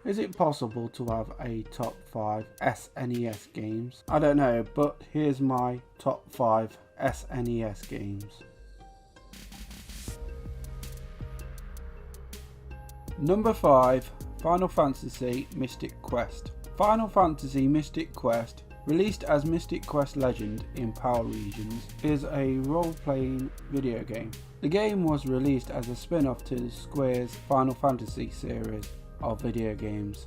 Is it possible to have a top 5 SNES games? I don't know, but here's my top 5 SNES games. Number 5, Final Fantasy Mystic Quest. Final Fantasy Mystic Quest, released as Mystic Quest Legend in PAL regions, is a role-playing video game. The game was released as a spin-off to Square's Final Fantasy series of video games.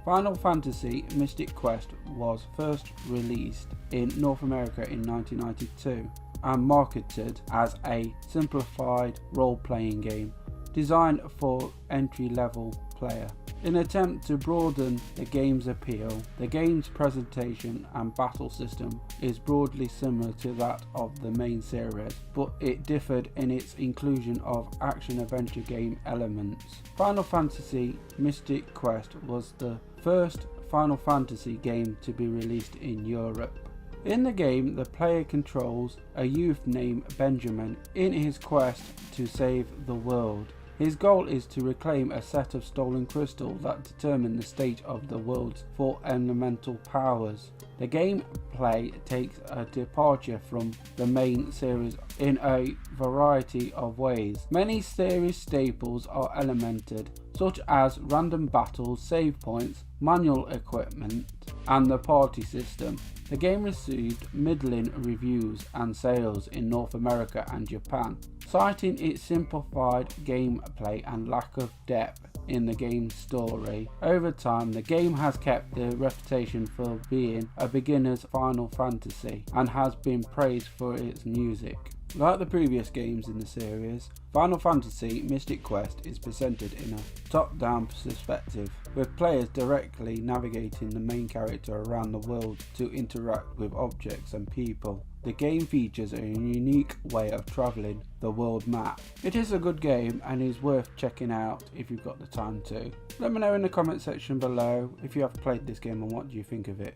Final Fantasy Mystic Quest was first released in North America in 1992 and marketed as a simplified role-playing game designed for entry-level player. In an attempt to broaden the game's appeal, the game's presentation and battle system is broadly similar to that of the main series, but it differed in its inclusion of action-adventure game elements. Final Fantasy Mystic Quest was the first Final Fantasy game to be released in Europe. In the game, the player controls a youth named Benjamin in his quest to save the world. His goal is to reclaim a set of stolen crystals that determine the state of the world's 4 elemental powers. The gameplay takes a departure from the main series in a variety of ways. Many series staples are elemented, such as random battles, save points, manual equipment, and the party system. The game received middling reviews and sales in North America and Japan, citing its simplified gameplay and lack of depth in the game's story. Over time, the game has kept the reputation for being a beginner's Final Fantasy and has been praised for its music. Like the previous games in the series, Final Fantasy Mystic Quest is presented in a top-down perspective, with players directly navigating the main character around the world to interact with objects and people. The game features a unique way of travelling the world map. It is a good game and is worth checking out if you've got the time to. Let me know in the comment section below if you have played this game and what do you think of it.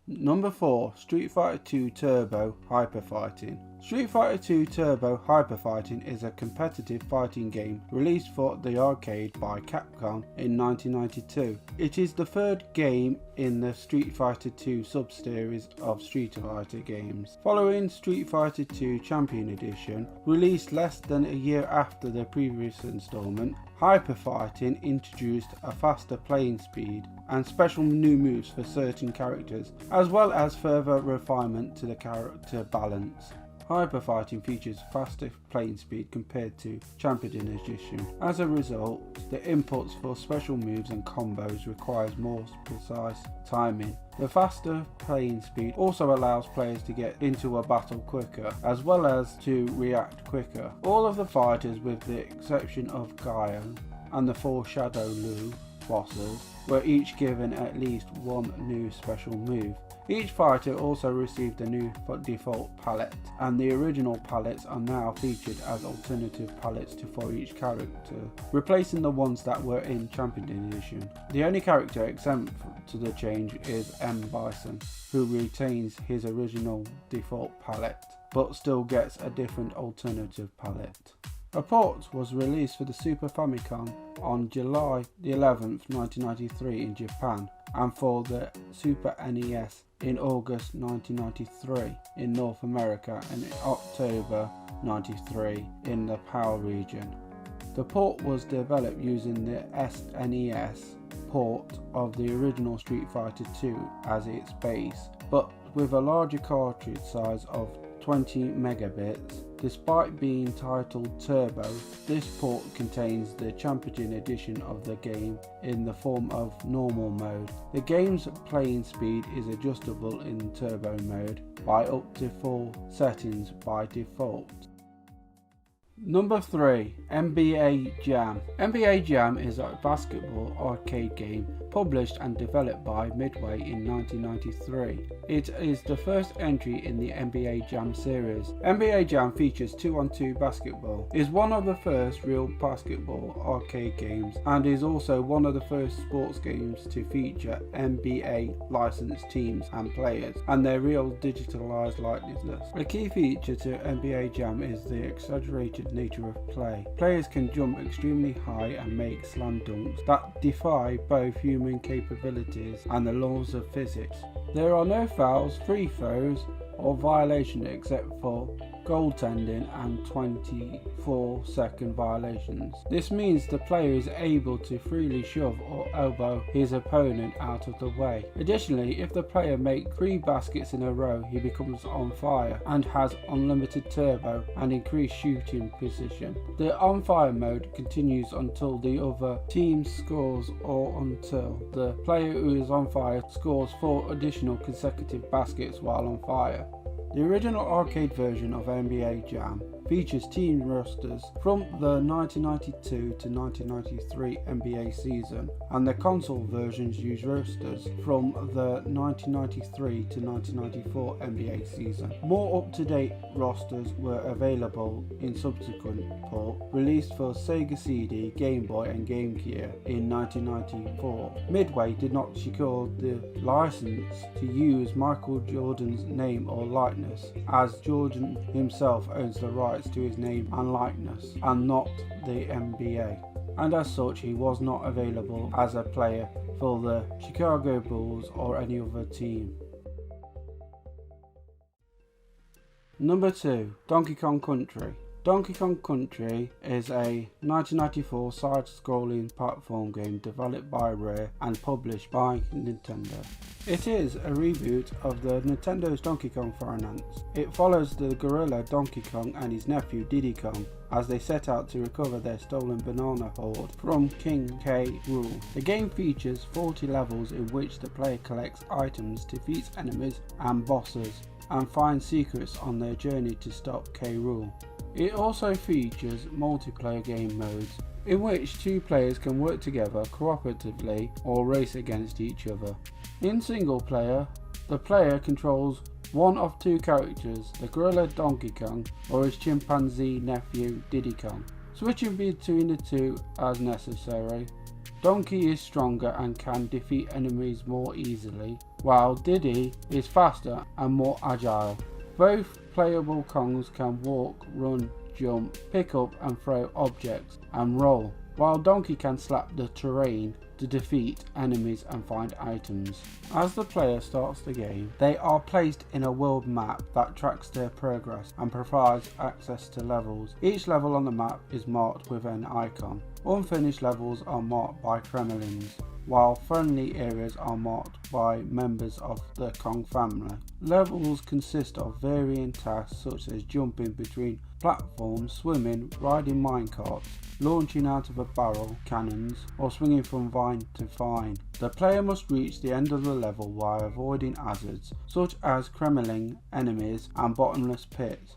Number 4, Street Fighter II Turbo Hyper Fighting. Street Fighter II Turbo Hyper Fighting is a competitive fighting game released for the arcade by Capcom in 1992. It is the third game in the Street Fighter II sub-series of Street Fighter games. Following Street Fighter II Champion Edition, released less than a year after the previous installment, Hyper Fighting introduced a faster playing speed and special new moves for certain characters, as well as further refinement to the character balance. Hyper Fighting features faster playing speed compared to Champion Edition. As a result, the inputs for special moves and combos requires more precise timing. The faster playing speed also allows players to get into a battle quicker, as well as to react quicker. All of the fighters, with the exception of Gaia and the 4 Shadow Lu bosses, were each given at least one new special move. Each fighter also received a new default palette, and the original palettes are now featured as alternative palettes for each character, replacing the ones that were in Champion Edition. The only character exempt to the change is M. Bison, who retains his original default palette, but still gets a different alternative palette. A port was released for the Super Famicom on July 11, 1993 in Japan, and for the Super NES in August 1993 in North America and in October 1993 in the PAL region. The port was developed using the SNES port of the original Street Fighter II as its base, but with a larger cartridge size of 20 megabits. Despite being titled Turbo, this port contains the Champion Edition of the game in the form of normal mode. The game's playing speed is adjustable in Turbo mode by up to 4 settings by default. Number 3, NBA Jam. NBA Jam is a basketball arcade game published and developed by Midway in 1993. It is the first entry in the NBA Jam series. NBA Jam features 2-on-2 basketball, is one of the first real basketball arcade games, and is also one of the first sports games to feature NBA licensed teams and players and their real digitalized likenesses. A key feature to NBA Jam is the exaggerated nature of play. Players can jump extremely high and make slam dunks that defy both human capabilities and the laws of physics. There are no fouls, free throws, or violations except for goaltending and 24-second violations. This means the player is able to freely shove or elbow his opponent out of the way. Additionally, if the player makes 3 baskets in a row, he becomes on fire and has unlimited turbo and increased shooting precision. The on fire mode continues until the other team scores or until the player who is on fire scores 4 additional consecutive baskets while on fire. The original arcade version of NBA Jam features team rosters from the 1992 to 1993 NBA season, and the console versions use rosters from the 1993 to 1994 NBA season. More up-to-date rosters were available in subsequent port released for Sega CD, Game Boy and Game Gear in 1994. Midway did not secure the license to use Michael Jordan's name or likeness, as Jordan himself owns the rights to his name and likeness and not the NBA, and as such he was not available as a player for the Chicago Bulls or any other team. Number 2. Donkey Kong Country. Donkey Kong Country is a 1994 side-scrolling platform game developed by Rare and published by Nintendo. It is a reboot of the Nintendo's Donkey Kong Finance. It follows the gorilla Donkey Kong and his nephew Diddy Kong as they set out to recover their stolen banana hoard from King K. Rool. The game features 40 levels in which the player collects items, defeats enemies and bosses, and finds secrets on their journey to stop K. Rool. It also features multiplayer game modes in which 2 players can work together cooperatively or race against each other. In single player, the player controls one of 2 characters, the gorilla Donkey Kong or his chimpanzee nephew Diddy Kong, switching between the 2 as necessary. Donkey is stronger and can defeat enemies more easily, while Diddy is faster and more agile. Both playable Kongs can walk, run, jump, pick up and throw objects, and roll, while Donkey can slap the terrain to defeat enemies and find items. As the player starts the game, they are placed in a world map that tracks their progress and provides access to levels. Each level on the map is marked with an icon. Unfinished levels are marked by Kremlins, while friendly areas are marked by members of the Kong family. Levels consist of varying tasks such as jumping between platforms, swimming, riding minecarts, launching out of a barrel, cannons, or swinging from vine to vine. The player must reach the end of the level while avoiding hazards such as Kremlin enemies and bottomless pits.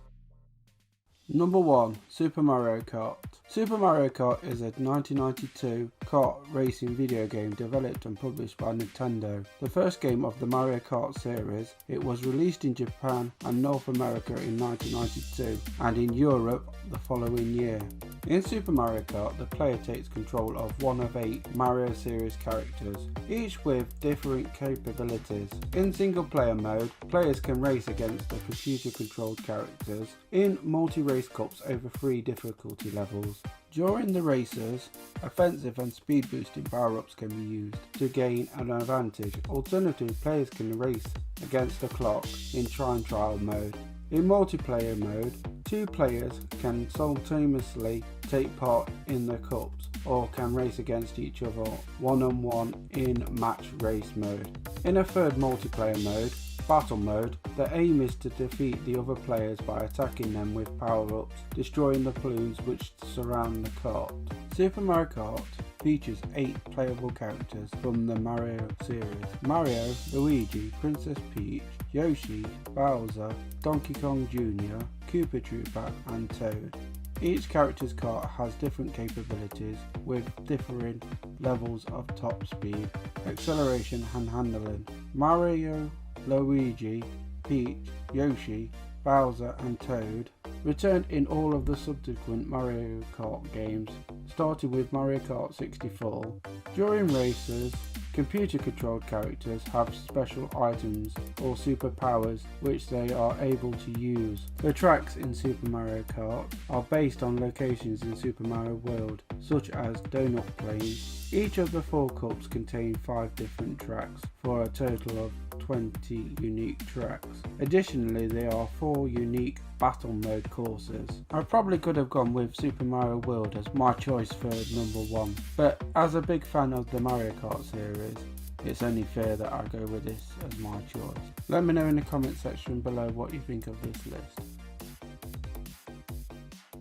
Number 1. Super Mario Kart. Super Mario Kart is a 1992 kart racing video game developed and published by Nintendo. The first game of the Mario Kart series, it was released in Japan and North America in 1992 and in Europe the following year. In Super Mario Kart, the player takes control of one of 8 Mario series characters, each with different capabilities. In single player mode, players can race against the computer controlled characters in multi-race cups over 3 difficulty levels. During the races, offensive and speed boosting power-ups can be used to gain an advantage. Alternatively, players can race against the clock in time trial mode. In multiplayer mode, 2 players can simultaneously take part in the cups or can race against each other one-on-one in match race mode. In a third multiplayer mode, battle mode, the aim is to defeat the other players by attacking them with power-ups, destroying the balloons which surround the kart. Super Mario Kart features 8 playable characters from the Mario series: Mario, Luigi, Princess Peach, Yoshi, Bowser, Donkey Kong Jr., Koopa Troopa and Toad. Each character's kart has different capabilities with differing levels of top speed, acceleration and handling. Mario, Luigi, Peach, Yoshi, Bowser and Toad returned in all of the subsequent Mario Kart games, starting with Mario Kart 64. During races, Computer controlled characters have special items or superpowers which they are able to use. The tracks in Super Mario Kart are based on locations in Super Mario World, such as Donut Plains. Each of the 4 cups contain 5 different tracks for a total of 20 unique tracks. Additionally, there are 4 unique battle mode courses. I probably could have gone with Super Mario World as my choice for number 1, but as a big fan of the Mario Kart series, it's only fair that I go with this as my choice. Let me know in the comment section below what you think of this list.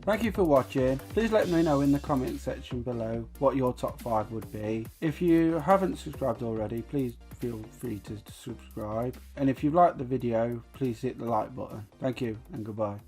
Thank you for watching. Please let me know in the comment section below what your top 5 would be. If you haven't subscribed already, please feel free to subscribe. And if you liked the video, please hit the like button. Thank you and goodbye.